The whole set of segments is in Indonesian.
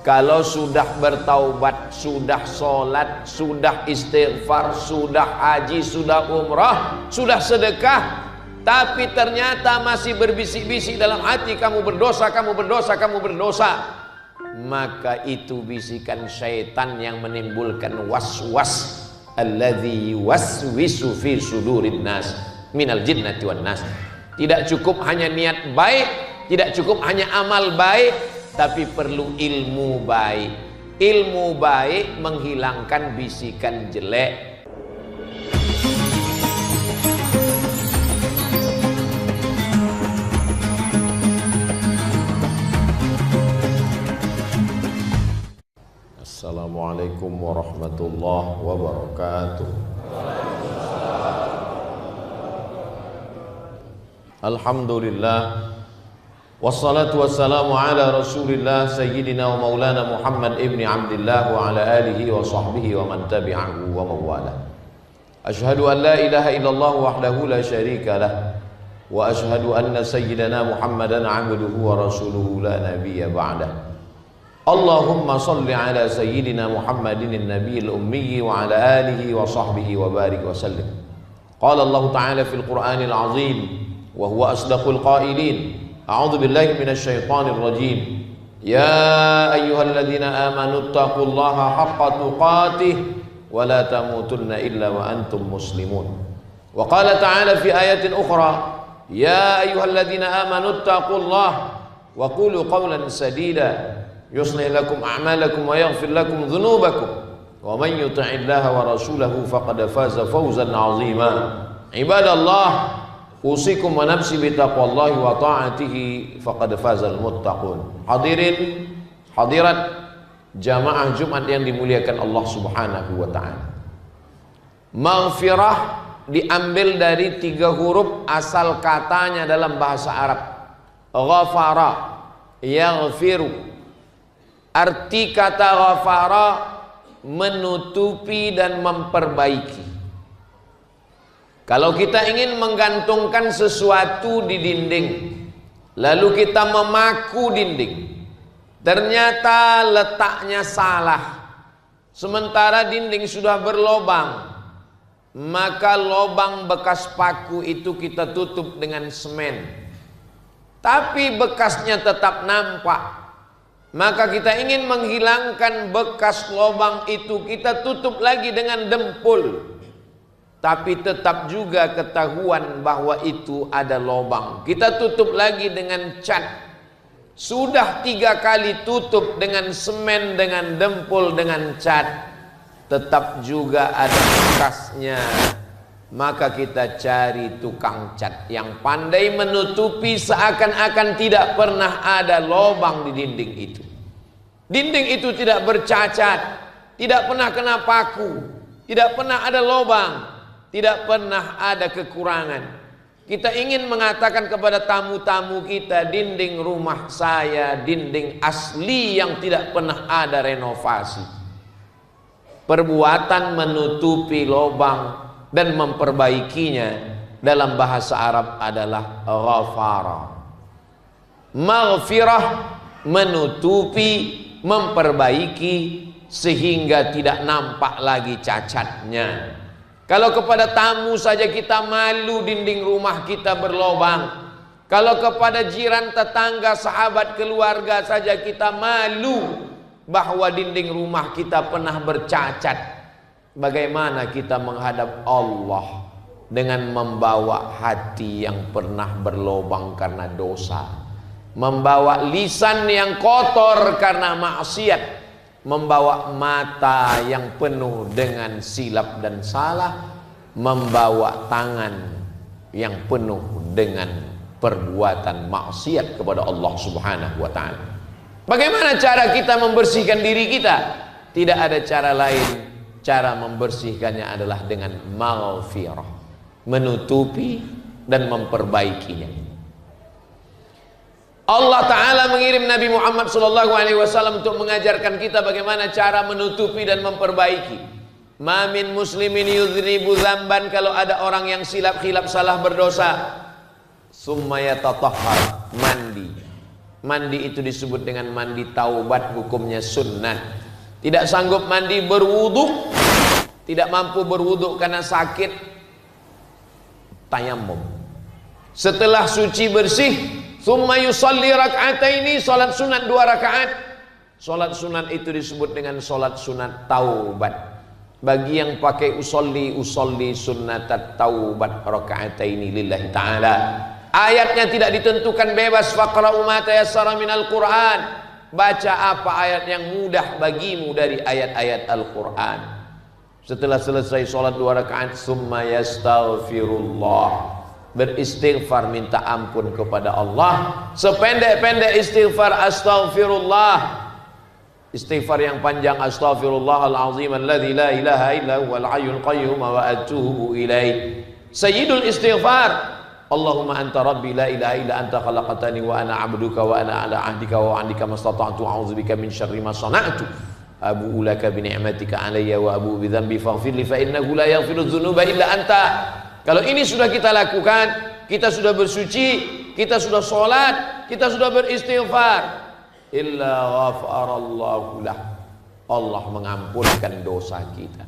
Kalau sudah bertaubat, sudah sholat, sudah istighfar, sudah haji, sudah umrah, sudah sedekah, tapi ternyata masih berbisik-bisik dalam hati, kamu berdosa, kamu berdosa, kamu berdosa, maka itu bisikan syaitan yang menimbulkan was-was, alladzi yuwaswisu fi sudurin nas minal jinnati wan nas. Tidak cukup hanya niat baik, tidak cukup hanya amal baik, tapi perlu ilmu baik. Ilmu baik menghilangkan bisikan jelek. Assalamualaikum warahmatullahi wabarakatuh. Alhamdulillah, wassalatu wassalamu ala rasulillah sayyidina wa maulana Muhammad ibni Abdillah wa ala alihi wa sahbihi wa man tabi'ahu wa mawala. Ashhadu an la ilaha illallah wahdahu la syarika lah, wa ashhadu anna sayyidina Muhammadan abduhu wa rasuluhu la nabiyya ba'dah. Allahumma salli ala sayyidina Muhammadin an-nabiyil ummi wa ala alihi wa sahbihi wa barik wa sallim. Qala Allah ta'ala fil Qur'anil azim wa huwa asdaqul qailin. A'udzu billahi minasy syaithanir rajim. Ya ayyuhalladzina amanu taqullaha haqqa tuqatih wa la tamutunna illa wa antum muslimun. Wa qala ta'ala fi ayatin ukhra, ya ayyuhalladzina amanu taqullaha wa qulu qawlan sadida yuslih lakum a'malakum wa yaghfir lakum dhunubakum wa man yuti'illaha wa rasulahu faqad faza fawzan 'azima. Ibadallah, usikum wa nafsi bitaqwallahi wa ta'atihi faqad fazal muttaqun. Hadirin hadirat jamaah Jumat yang dimuliakan Allah Subhanahu wa taala. Maghfirah diambil dari 3 huruf asal katanya dalam bahasa Arab. Ghafara, yaghfiru. Arti kata ghafara menutupi dan memperbaiki. Kalau kita ingin menggantungkan sesuatu di dinding, lalu kita memaku dinding, ternyata letaknya salah, sementara dinding sudah berlobang, maka lobang bekas paku itu kita tutup dengan semen, tapi bekasnya tetap nampak. Maka kita ingin menghilangkan bekas lobang itu, kita tutup lagi dengan dempul, tapi tetap juga ketahuan bahwa itu ada lobang. Kita tutup lagi dengan cat. Sudah 3 kali tutup dengan semen, dengan dempul, dengan cat, tetap juga ada bekasnya. Maka kita cari tukang cat yang pandai menutupi seakan-akan tidak pernah ada lobang di dinding itu. Dinding itu tidak bercacat, tidak pernah kena paku, tidak pernah ada lobang, tidak pernah ada kekurangan. Kita ingin mengatakan kepada tamu-tamu kita, dinding rumah saya dinding asli yang tidak pernah ada renovasi. Perbuatan menutupi lobang dan memperbaikinya dalam bahasa Arab adalah ghafara. Maghfirah menutupi, memperbaiki sehingga tidak nampak lagi cacatnya. Kalau kepada tamu saja kita malu dinding rumah kita berlobang, kalau kepada jiran, tetangga, sahabat, keluarga saja kita malu bahwa dinding rumah kita pernah bercacat, bagaimana kita menghadap Allah dengan membawa hati yang pernah berlobang karena dosa, membawa lisan yang kotor karena maksiat, membawa mata yang penuh dengan silap dan salah, membawa tangan yang penuh dengan perbuatan maksiat kepada Allah Subhanahu wa ta'ala. Bagaimana cara kita membersihkan diri kita? Tidak ada cara lain. Cara membersihkannya adalah dengan maghfirah, menutupi dan memperbaikinya. Allah Ta'ala mengirim Nabi Muhammad SAW untuk mengajarkan kita bagaimana cara menutupi dan memperbaiki. Ma min muslimin yudhnibu dzamban, kalau ada orang yang silap khilaf salah berdosa, summa yatatahhar, mandi, Mandi itu disebut dengan mandi taubat, hukumnya sunnah. Tidak sanggup mandi berwudu, tidak mampu berwudu karena sakit, tayammum. Setelah suci bersih, tsumma yusalli rak'ataini, salat sunat 2 rakaat. Salat sunat itu disebut dengan salat sunat taubat. Bagi yang pakai usolli sunnatat taubat raka'ataini lillahi ta'ala. Ayatnya tidak ditentukan, bebas. Faqra'u ma tayassara minal Qur'an. Baca apa ayat yang mudah bagimu dari ayat-ayat Al-Quran. Setelah selesai sholat 2 rakaat, summa yastaghfirullah, beristighfar, minta ampun kepada Allah. Sependek-pendek istighfar astaghfirullah. Istighfar yang panjang, astaghfirullahal azim alladzi la ilaha illa huwal hayyul qayyum wa atubu ilaih. Sayyidul istighfar, Allahumma anta rabbi la ilaha illa anta khalaqtani wa ana 'abduka wa ana 'ala 'ahdika wa 'indika mastata'tu a'udzubika min syarri ma sana'tu abu'u laka bi ni'matika 'alayya wa abu'u bi dhanbi faghfirli fa innahu la yaghfiru dzunuba illa anta. Kalau ini sudah kita lakukan, kita sudah bersuci, kita sudah sholat, kita sudah beristighfar, illa ghafarallahu lah, Allah mengampunkan dosa kita.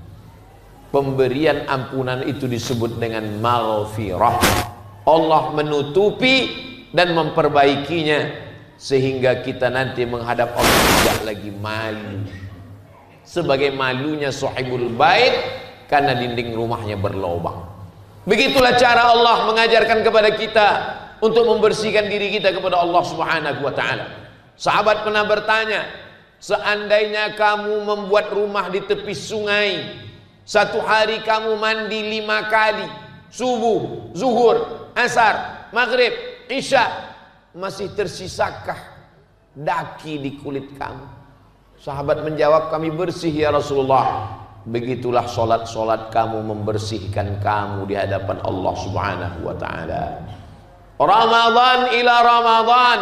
Pemberian ampunan itu disebut dengan maghfirah. Allah menutupi dan memperbaikinya sehingga kita nanti menghadap Allah tidak lagi malu, sebagai malunya sahibul bait karena dinding rumahnya berlobang. Begitulah cara Allah mengajarkan kepada kita untuk membersihkan diri kita kepada Allah Subhanahu wa ta'ala. Sahabat pernah bertanya, seandainya kamu membuat rumah di tepi sungai, satu hari kamu mandi 5 kali, subuh, zuhur, asar, maghrib, isya, masih tersisakah daki di kulit kamu? Sahabat menjawab, kami bersih ya Rasulullah. Begitulah solat-solat kamu membersihkan kamu di hadapan Allah Subhanahu wa ta'ala. Ramadan ila Ramadan,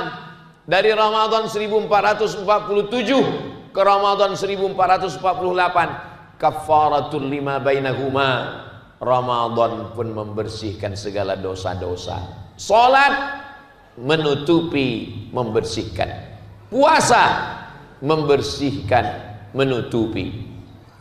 dari Ramadan 1447 ke Ramadan 1448, kafaratul lima bainahuma. Ramadan pun membersihkan segala dosa-dosa. Salat menutupi, membersihkan. Puasa membersihkan, menutupi.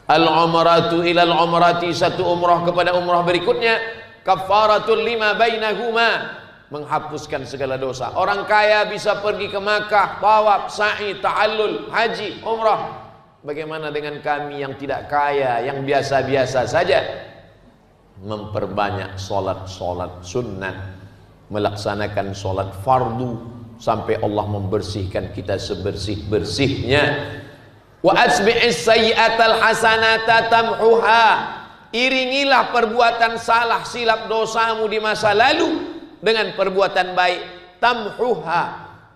Al-umratu ilal umrati, satu umrah kepada umrah berikutnya, kafaratul lima bainahuma, menghapuskan segala dosa. Orang kaya bisa pergi ke Makkah, tawaf, sa'i, ta'allul, haji, umrah. Bagaimana dengan kami yang tidak kaya, yang biasa-biasa saja? Memperbanyak solat-solat sunnah, melaksanakan solat fardu sampai Allah membersihkan kita sebersih-bersihnya. Wa asbi'is sayyi'atal hasanata tamhuha, iringilah perbuatan salah silap dosamu di masa lalu dengan perbuatan baik. Tamhuha,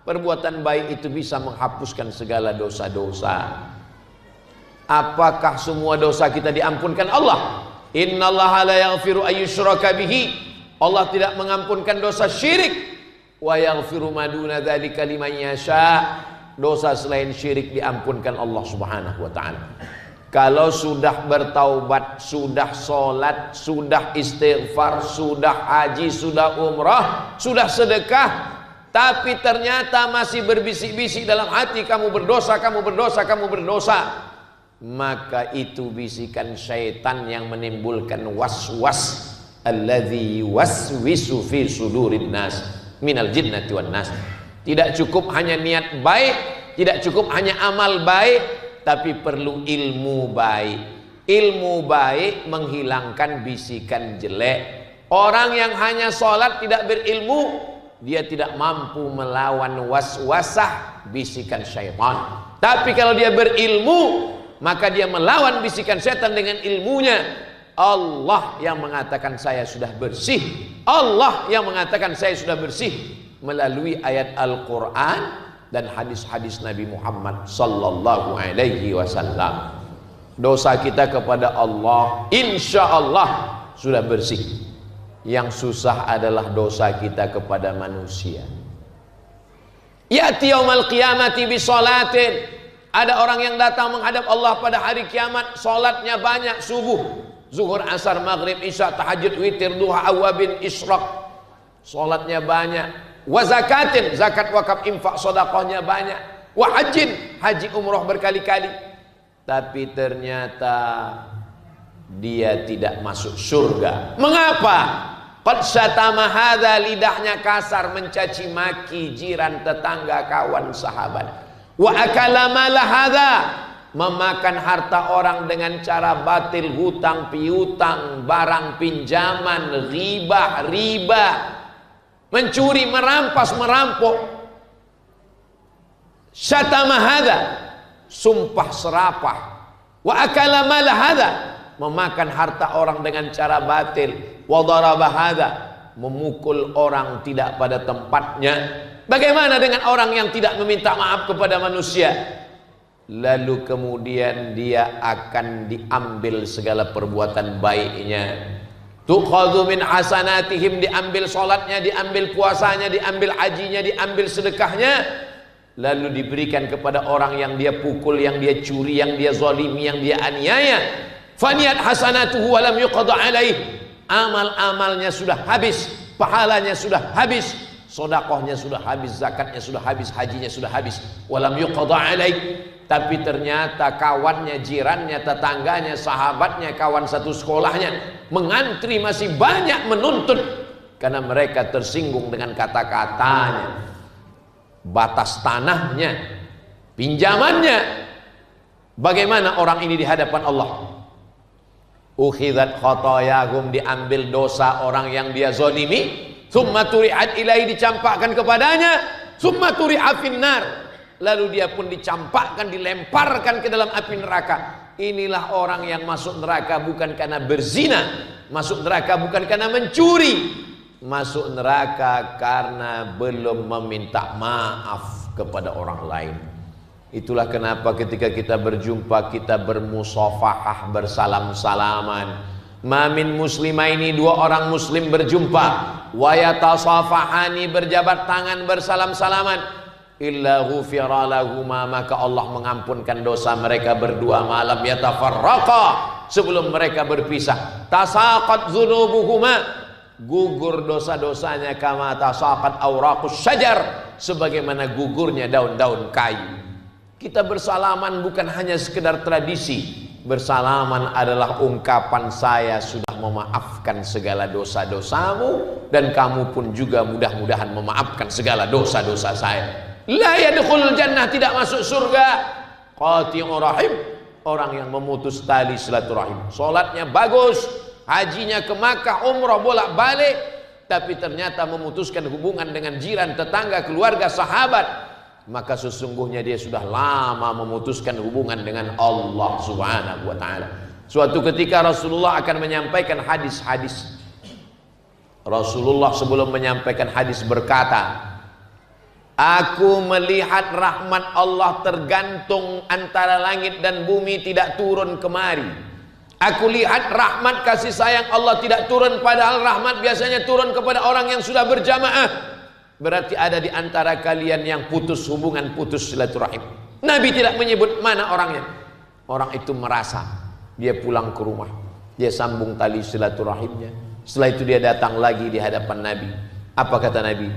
perbuatan baik itu bisa menghapuskan segala dosa-dosa. Apakah semua dosa kita diampunkan Allah? Innallaha la yaghfiru ayyushraka bihi, Allah tidak mengampunkan dosa syirik. Wa yaghfiru ma duna dzalika liman yasha, dosa selain syirik diampunkan Allah Subhanahu wa ta'ala. Kalau sudah bertaubat, sudah sholat, sudah istighfar, sudah haji, sudah umrah, sudah sedekah, tapi ternyata masih berbisik-bisik dalam hati, kamu berdosa, kamu berdosa, kamu berdosa, maka itu bisikan syaitan yang menimbulkan was-was, alladzi waswisu fi sudurin nas minal jinnati wan nas. Tidak cukup hanya niat baik, tidak cukup hanya amal baik, tapi perlu ilmu baik. Ilmu baik menghilangkan bisikan jelek. Orang yang hanya sholat tidak berilmu, dia tidak mampu melawan was-wasah bisikan syaitan. Tapi kalau dia berilmu, maka dia melawan bisikan setan dengan ilmunya. Allah yang mengatakan saya sudah bersih, Allah yang mengatakan saya sudah bersih melalui ayat Al-Quran dan hadis-hadis Nabi Muhammad sallallahu alaihi wasallam. Dosa kita kepada Allah insya Allah sudah bersih. Yang susah adalah dosa kita kepada manusia. Ya'ti yaumal qiyamati bi sholatin, ada orang yang datang menghadap Allah pada hari kiamat, sholatnya banyak, subuh, zuhur, asar, maghrib, isya, tahajud, witir, duha, awabin, isyraq. Sholatnya banyak, wa zakatin, zakat wakaf infak sedekahnya banyak, wa hajjin, haji umroh berkali-kali, tapi ternyata dia tidak masuk surga. Mengapa? Qad syatama hadza, lidahnya kasar mencaci maki jiran, tetangga, kawan, sahabat. Wa akala mala hadza, memakan harta orang dengan cara batil, hutang piutang, barang pinjaman, riba, mencuri, merampas, merampok. Syatama hadza, sumpah serapah. Wa akala mala hadza, memakan harta orang dengan cara batil. Wa daraba hadza, memukul orang tidak pada tempatnya. Bagaimana dengan orang yang tidak meminta maaf kepada manusia? Lalu kemudian dia akan diambil segala perbuatan baiknya. Tukhadhu min hasanatihim, diambil sholatnya, diambil puasanya, diambil hajinya, diambil sedekahnya, lalu diberikan kepada orang yang dia pukul, yang dia curi, yang dia zalimi, yang dia aniaya. Faniyat hasanatuhu wa lam yuqda alaih, amal-amalnya sudah habis, pahalanya sudah habis, sedekahnya sudah habis, zakatnya sudah habis, hajinya sudah habis. Walam yuqda alaih, tapi ternyata kawannya, jirannya, tetangganya, sahabatnya, kawan satu sekolahnya mengantri masih banyak menuntut karena mereka tersinggung dengan kata-katanya, batas tanahnya, pinjamannya. Bagaimana orang ini di hadapan Allah? Ukhidat khotoyahum, diambil dosa orang yang dia zalimi, summa turi'at ilaihi, dicampakkan kepadanya, summa turi'a finnar, lalu dia pun dicampakkan, dilemparkan ke dalam api neraka. Inilah orang yang masuk neraka bukan karena berzina, masuk neraka bukan karena mencuri, masuk neraka karena belum meminta maaf kepada orang lain. Itulah kenapa ketika kita berjumpa, kita bermusafahah, bersalam-salaman. Ma min muslimaini, dua orang muslim berjumpa, wa yatasafahani, berjabat tangan, bersalam-salaman, illa ghufira lahuma, maka Allah mengampunkan dosa mereka berdua. Malam yatafarraqa, sebelum mereka berpisah. Tasaqat dzunubuhuma, gugur dosa-dosanya, kama tasaqat awraqus syajar, sebagaimana gugurnya daun-daun kayu. Kita bersalaman bukan hanya sekedar tradisi. Bersalaman adalah ungkapan saya sudah memaafkan segala dosa-dosamu, dan kamu pun juga mudah-mudahan memaafkan segala dosa-dosa saya. La yadkhulul jannah, tidak masuk surga. Qati'ur rahim, orang yang memutus tali silaturahim. Salatnya bagus, hajinya ke Makkah, umrah bolak-balik, tapi ternyata memutuskan hubungan dengan jiran, tetangga, keluarga, sahabat, maka sesungguhnya dia sudah lama memutuskan hubungan dengan Allah Subhanahu wa ta'ala. Suatu ketika Rasulullah akan menyampaikan hadis-hadis. Rasulullah sebelum menyampaikan hadis berkata, aku melihat rahmat Allah tergantung antara langit dan bumi, tidak turun kemari. Aku lihat rahmat kasih sayang Allah tidak turun, padahal rahmat biasanya turun kepada orang yang sudah berjamaah. Berarti ada di antara kalian yang putus hubungan, putus silaturahim. Nabi tidak menyebut mana orangnya. Orang itu merasa, dia pulang ke rumah, dia sambung tali silaturahimnya. Setelah itu dia datang lagi di hadapan Nabi. Apa kata Nabi?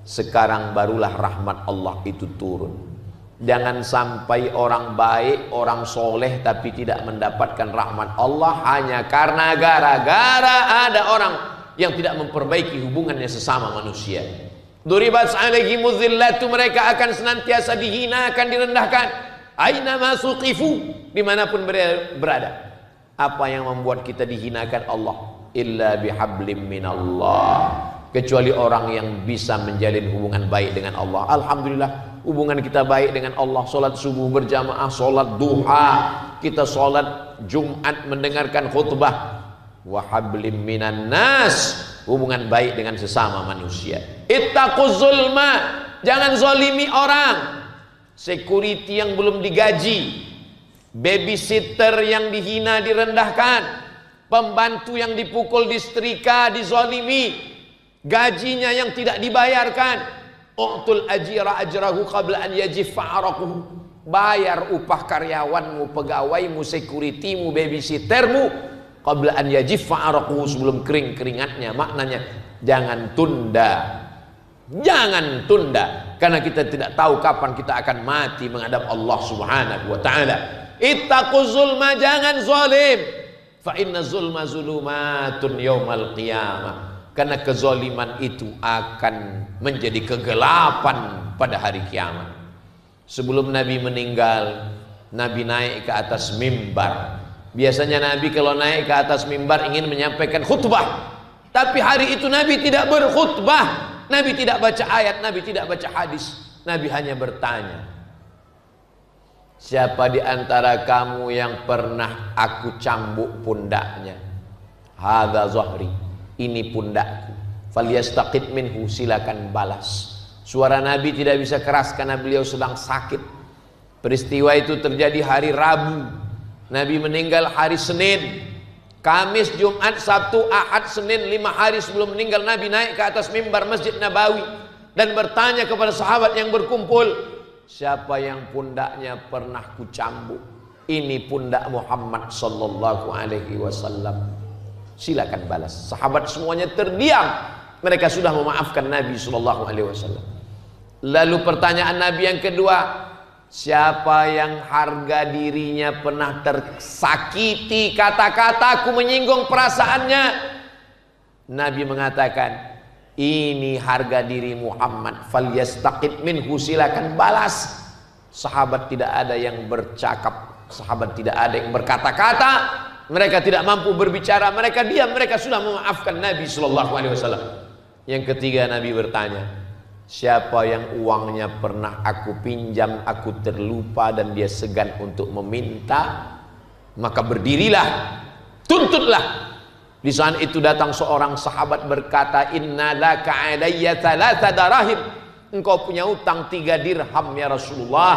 Sekarang barulah rahmat Allah itu turun. Jangan sampai orang baik, orang soleh, tapi tidak mendapatkan rahmat Allah hanya karena gara-gara ada orang yang tidak memperbaiki hubungannya sesama manusia. Duribat alaihimuz zillatu, mereka akan senantiasa dihina, akan direndahkan. Aina masuqifu, dimanapun berada. Apa yang membuat kita dihinakan Allah? Illa bihablim minallah, kecuali orang yang bisa menjalin hubungan baik dengan Allah. Alhamdulillah, hubungan kita baik dengan Allah. Solat subuh berjamaah, solat duha, kita solat Jumat mendengarkan khutbah. Wahablim minan nas, hubungan baik dengan sesama manusia. Ittaquz zulma, jangan zalimi orang. Security yang belum digaji, babysitter yang dihina, direndahkan, pembantu yang dipukul, disetrika, dizalimi, gajinya yang tidak dibayarkan. U'tul ajira ajrahu qabla an yajiffa araquhu, bayar upah karyawanmu, pegawaimu, securitymu, babysittermu qabla an yajiffa araquhu, sebelum kering keringatnya. Maknanya jangan tunda, Jangan tunda, karena kita tidak tahu kapan kita akan mati menghadap Allah Subhanahu wa taala. Ittaquz zulma, jangan zalim. Fa inna zulma zulumatun yaumal qiyamah. Karena kezaliman itu akan menjadi kegelapan pada hari kiamat. Sebelum Nabi meninggal, Nabi naik ke atas mimbar. Biasanya Nabi kalau naik ke atas mimbar ingin menyampaikan khutbah, tapi hari itu Nabi tidak berkhutbah. Nabi tidak baca ayat, Nabi tidak baca hadis. Nabi hanya bertanya, siapa di antara kamu yang pernah aku cambuk pundaknya? Hadza zahri, ini pundakku. Falyastaqid minhu, silakan balas. Suara Nabi tidak bisa keras karena beliau sedang sakit. Peristiwa itu terjadi hari Rabu. Nabi meninggal hari Senin. Kamis, Jumat, Sabtu, Ahad, Senin, 5 hari sebelum meninggal Nabi naik ke atas mimbar Masjid Nabawi dan bertanya kepada sahabat yang berkumpul, siapa yang pundaknya pernah kucambuk? Ini pundak Muhammad sallallahu alaihi wasallam. Silakan balas. Sahabat semuanya terdiam. Mereka sudah memaafkan Nabi sallallahu alaihi wasallam. Lalu pertanyaan Nabi yang kedua, siapa yang harga dirinya pernah tersakiti kata-kataku menyinggung perasaannya? Nabi mengatakan, ini harga diri Muhammad, falyastaqid minhu, silakan balas. Sahabat tidak ada yang bercakap, sahabat tidak ada yang berkata-kata, mereka tidak mampu berbicara, mereka diam, mereka sudah memaafkan Nabi sallallahu alaihi wasallam. Yang ketiga Nabi bertanya, siapa yang uangnya pernah aku pinjam, aku terlupa dan dia segan untuk meminta, maka berdirilah, tuntutlah. Di saat itu datang seorang sahabat berkata, inna laka alayya 3 darahim, engkau punya utang 3 dirham ya Rasulullah.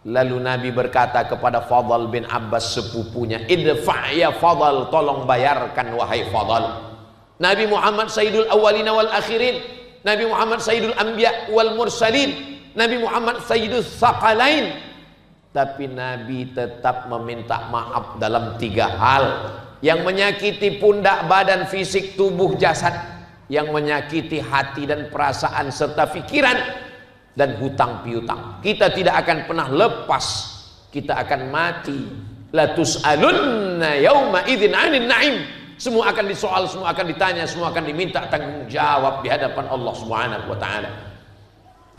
Lalu Nabi berkata kepada Fadl bin Abbas sepupunya, idfa' ya Fadl, tolong bayarkan wahai Fadl. Nabi Muhammad Sayyidul Awwalina wal Akhirin, Nabi Muhammad Sayyidul Anbiya wal Mursalin, Nabi Muhammad Sayyidul Thaqalain. Tapi Nabi tetap meminta maaf dalam 3 hal. Yang menyakiti pundak, badan, fisik, tubuh, jasad. Yang menyakiti hati dan perasaan serta pikiran. Dan hutang piutang. Kita tidak akan pernah lepas. Kita akan mati. La tus'alunna yawma idzin 'anil na'im. Semua akan disoal, semua akan ditanya, semua akan diminta tanggung jawab di hadapan Allah Subhanahu wa taala.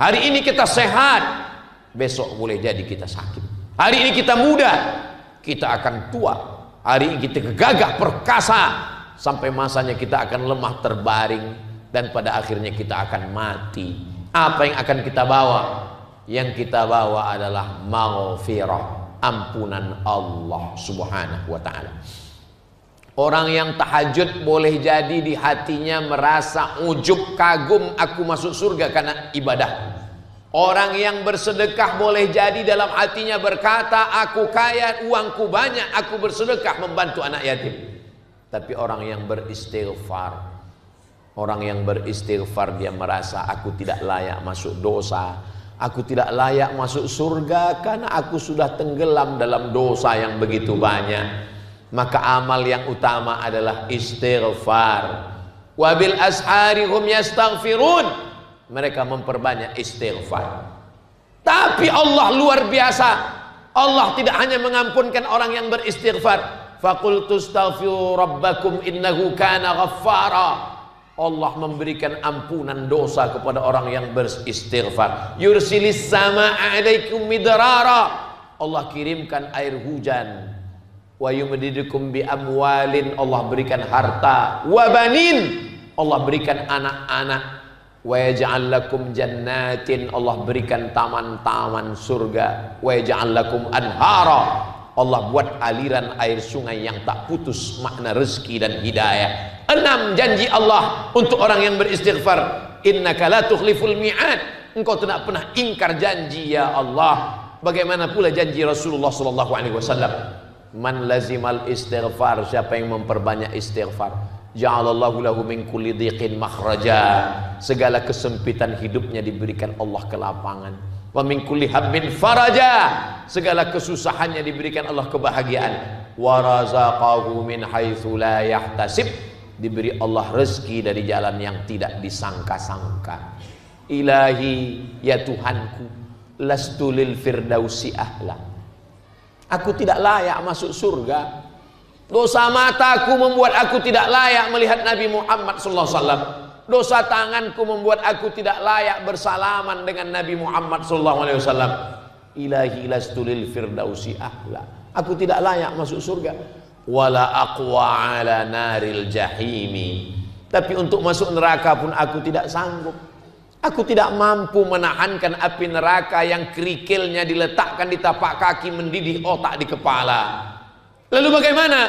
Hari ini kita sehat, besok boleh jadi kita sakit. Hari ini kita muda, kita akan tua. Hari ini kita gagah perkasa, sampai masanya kita akan lemah terbaring dan pada akhirnya kita akan mati. Apa yang akan kita bawa? Yang kita bawa adalah maghfirah, ampunan Allah Subhanahu wa taala. Orang yang tahajud boleh jadi di hatinya merasa ujub, kagum, aku masuk surga karena ibadah. Orang yang bersedekah boleh jadi dalam hatinya berkata, aku kaya, uangku banyak, aku bersedekah membantu anak yatim. Tapi orang yang beristighfar, dia merasa aku tidak layak masuk dosa, aku tidak layak masuk surga karena aku sudah tenggelam dalam dosa yang begitu banyak. Maka amal yang utama adalah istighfar. Wabil ashari hum yastaghfirun. Mereka memperbanyak istighfar. Tapi Allah luar biasa. Allah tidak hanya mengampunkan orang yang beristighfar. Faqultu astaghfiru rabbakum innahu kana ghaffara. Allah memberikan ampunan dosa kepada orang yang beristighfar. Yursilis samaa'a 'alaikum midrara. Allah kirimkan air hujan. Wa yumdidukum bi amwalin, Allah berikan harta, wa banin, Allah berikan anak-anak, wa yaj'al lakum jannatin, Allah berikan taman-taman surga, wa yaj'al lakum anhara, Allah buat aliran air sungai yang tak putus, makna rezeki dan hidayah. 6 janji Allah untuk orang yang beristighfar. Innaka la tukhliful mi'ad, engkau tidak pernah ingkar janji ya Allah. Bagaimana pula janji Rasulullah sallallahu alaihi wasallam? Man lazimal istighfar, siapa yang memperbanyak istighfar, ja'alallahu lahu min kulli dhiqin makhraja, segala kesempitan hidupnya diberikan Allah kelapangan. Wa min kulli hammin faraja, segala kesusahannya diberikan Allah kebahagiaan. Wa razaqahu min haitsu la yahtasib, diberi Allah rezeki dari jalan yang tidak disangka-sangka. Ilahi, ya Tuhanku, lastu lil firdausi ahla. Aku tidak layak masuk surga. Dosa mataku membuat aku tidak layak melihat Nabi Muhammad sallallahu alaihi wasallam. Dosa tanganku membuat aku tidak layak bersalaman dengan Nabi Muhammad sallallahu alaihi wasallam. Ilahi, lastu lil firdausi ahla. Aku tidak layak masuk surga. Wala aqwa ala naril jahimi. Tapi untuk masuk neraka pun aku tidak sanggup. Aku tidak mampu menahankan api neraka yang kerikilnya diletakkan di tapak kaki, mendidih otak di kepala. Lalu bagaimana?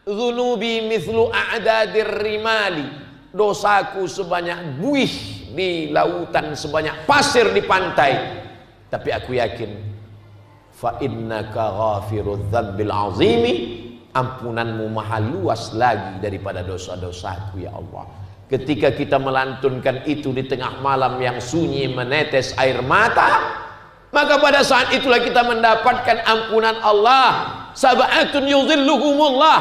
Dzunubi mithlu a'dadir rimali. Dosaku sebanyak buih di lautan, sebanyak pasir di pantai. Tapi aku yakin, fa innaka ghafirudz dzambil azimi. Ampunanmu maha luas lagi daripada dosa-dosaku ya Allah. Ketika kita melantunkan itu di tengah malam yang sunyi menetes air mata, maka pada saat itulah kita mendapatkan ampunan Allah. Sab'atun yuzilluhumullah,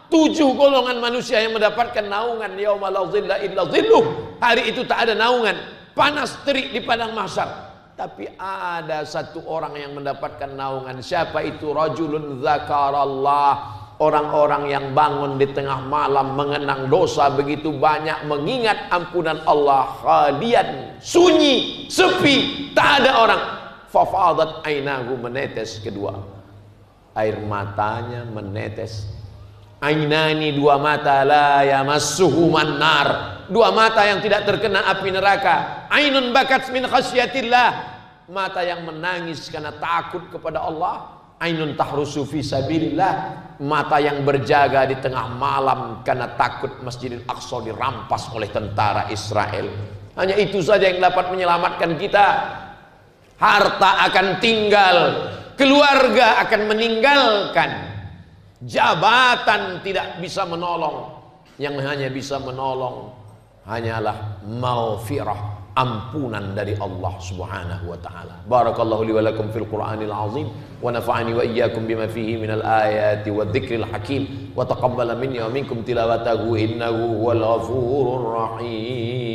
7 golongan manusia yang mendapatkan naungan yauma la zilla illa zilluh. Hari itu tak ada naungan, panas terik di padang mahsyar. Tapi ada satu orang yang mendapatkan naungan. Siapa itu? Rajulun dzakarallah. Orang-orang yang bangun di tengah malam mengenang dosa begitu banyak, mengingat ampunan Allah, khalian, sunyi, sepi, tak ada orang. Fafadat ainahu, menetes kedua air matanya, menetes. Ainani, 2 mata, la yamassuhu mannar, 2 mata yang tidak terkena api neraka. Ainun bakat min khasyatillah, mata yang menangis karena takut kepada Allah. Ainun tahrusu fi sabilillah, mata yang berjaga di tengah malam karena takut Masjidil Aqsa dirampas oleh tentara Israel. Hanya itu saja yang dapat menyelamatkan kita. Harta akan tinggal, keluarga akan meninggalkan, jabatan tidak bisa menolong. Yang hanya bisa menolong hanyalah maghfirah, ampunan dari Allah Subhanahu wa taala. Barakallahu li wa lakum fil Qur'anil azim wa nafa'ani wa iyyakum bima fihi minal ayati wadh-dhikril hakim wa taqabbala minni wa minkum tilawatahu innahu huwal ghafurur rahim.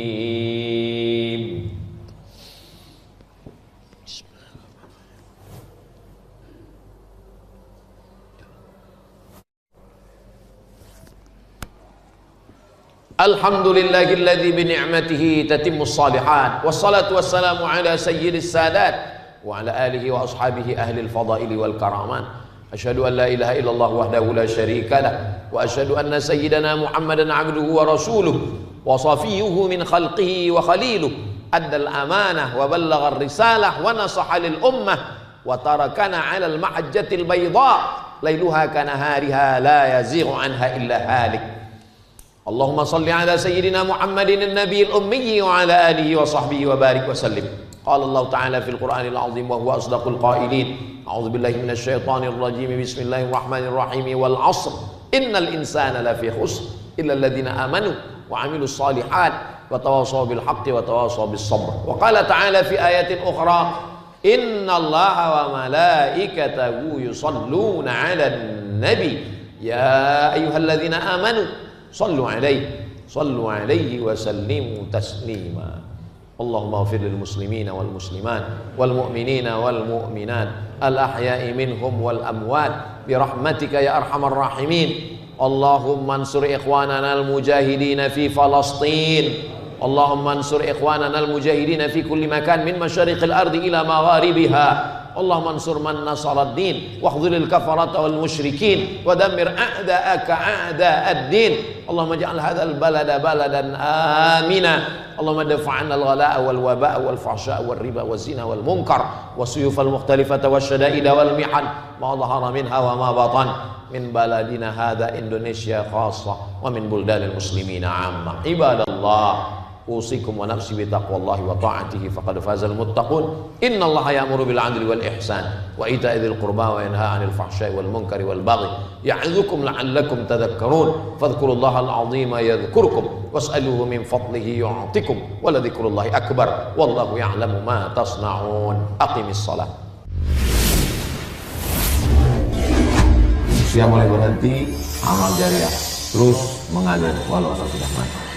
Alhamdulillahilladzi bi ni'matihi tatimmus shalihat, wassalatu wassalamu ala sayyidis sadat wa ala alihi wa ashabihi ahlil fadaili wal karaman. Asyhadu an la ilaha illallah wahdahu la syarika lah wa asyhadu anna sayyidana Muhammadan abduhu wa rasuluh wa safiyyuhu min khalqihi wa khaliluh. Addal amanah wa ballaghar risalah wa nasaha lil ummah wa tarakana 'alal mahajjatil bayda lailuha kanahariha la yazighu anha illa halik. Allahumma salli ala sayyidina Muhammadin an-nabiyil ummi wa ala alihi wa sahbihi wa barik wa sallim. Qala Allah ta'ala fil Qur'anil azim wa huwa asdaqul qailin. A'udzu billahi minasy syaithanir rajim. Bismillahirrahmanirrahim. Wal 'ashr innal insana lafi khusr illa alladziina amanu wa 'amilus shalihat wa tawassaw bil haqqi wa tawassaw bis sabr. Wa qala ta'ala fi ayatin ukhra, innallaha wa malaikatahu yusalluna 'alan nabi ya ayyuhalladzina amanu sallu alaihi wa sallimu taslima. Allahumma ighfir lil muslimina wal muslimat wal mu'minina wal mu'minat al ahya'i minhum wal amwat bi rahmatika ya arhamar rahimin. Allahumma ansur ikhwanana al mujahidin fi Falastin. Allahumma ansur ikhwanana al mujahidin fi kulli makan min masyariqil ardi ila magharibiha. Allahumma ansur man nasara ad-din wahdhuril kafarata wal musyrikin wa dammir a'da'aka a'da'ad-din. Allahumma ja'al hadzal balada baladan amina. Allahumma dafa'na al-ghalaa'a wal waba'a wal fahsya'a wal riba waz zina wal munkar was-suyufal mukhtalifata wasyada'ida wal mihan ma dhahara minha wa ma batan min baladina hadza Indonesia khassa wa min buldanil muslimina 'amma. Ibadallah, usikum wa nafsi bi taqwallahi wa ta'atihi faqad fazal muttaqun. Innallaha ya'muru bil 'adli wal ihsan wa ita'i dzil qurba wa yanha 'anil fahsya'i wal munkari wal baghi ya'idzukum la'allakum tadhakkarun. Fadhkurullaha al-'azima yadhkurkum was'aluhu min fadlihi yu'tikum wa la dzikrullahi akbar wallahu ya'lamu ma tasna'un. Aqimis shalah. Usia mulai berhenti, amal jariah terus mengalir walau sudah mati.